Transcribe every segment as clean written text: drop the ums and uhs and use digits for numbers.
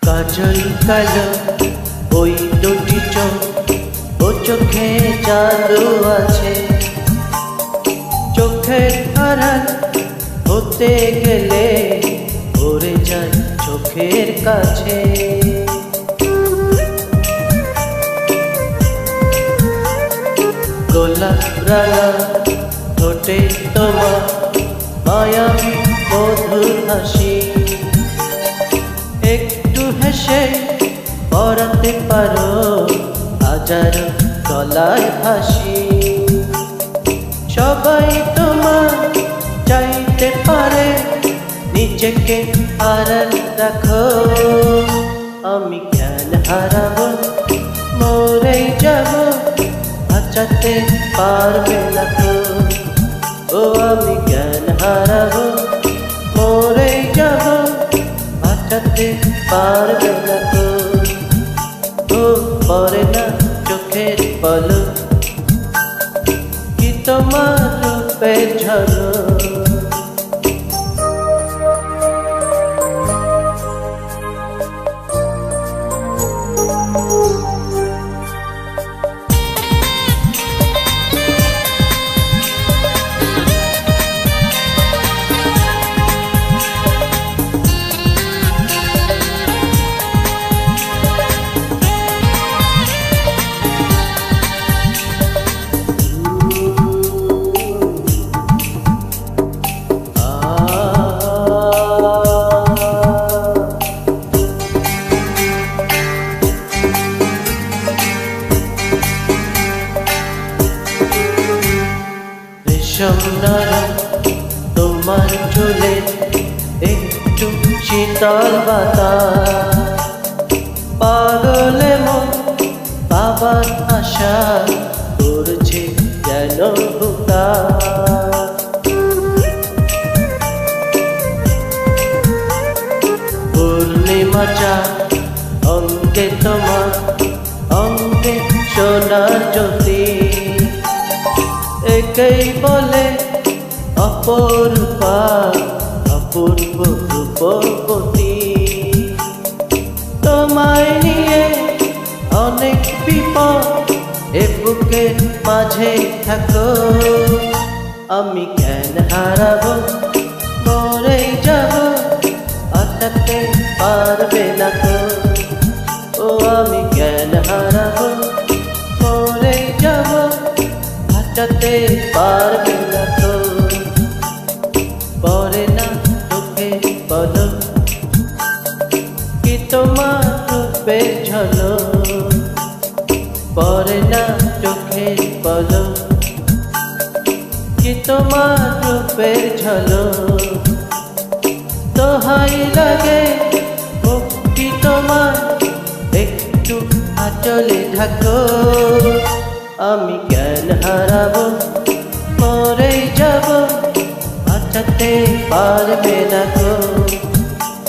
কাজল কালো ওই দুটি চোখ, ও চোখে জাদু আছে। চোখের আড়াল হতে গেলে পড়ে যায় চোখের কাছে। গোলাপ রাঙা ঠোঁটে তোমার মায়াবী মধুর হাসি, একটু হেসে পড়াতে পারো হাজারো গলায় হাসি। সবাই তোমার চাইতে পারে, নিজেকে আড়াল রাখো। আমি জ্ঞান হারাবো, মরেই যাব, বাঁচাতে পারবে না তো। ও আমি জ্ঞান হারাবো, মরেই যাব, বাঁচাতে পারবে না তো। ও পড়ে না চোখের পলক, কি তোমার রূপের ঝলক। নরম তোমার চুলে একটু শীতল বাতাস, পাগলে মন বাবার আশা করছে যেন হুতাশ। পূর্ণিমা চাঁদ অঙ্গে তোমার, অঙ্গে সোনার জ্যোতি, একেই বলে অপরূপা অপূর্ব রূপবতী। তোমায় নিয়ে অনেক বিপদ, এ বুকের মাঝে থাকো। আমি জ্ঞান হারাবো, মরেই যাব, বাঁচাতে পারবে না তো। ও আমি জ্ঞান হারাবো, মরেই যাব, বাঁচাতে পারবে না তো। পড়ে না চোখে পলক, কি তোমার রূপের ঝলক। পড়ে না চোখে পলক, কি তোমার রূপের ঝলক। দোহাই লাগে মুক্তি তোমার, একটু আঁচলে ঢাকো। আমি জ্ঞান হারাবো, মরেই যাব, বাঁচাতে পারবে না তো।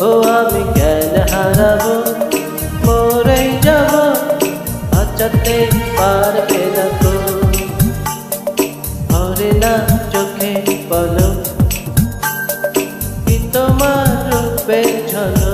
ও আমি জ্ঞান হারাবো, মরেই যাব, বাঁচাতে পারবে না তো। পড়ে না চোখে পলক, কি তোমার রূপের ঝলক।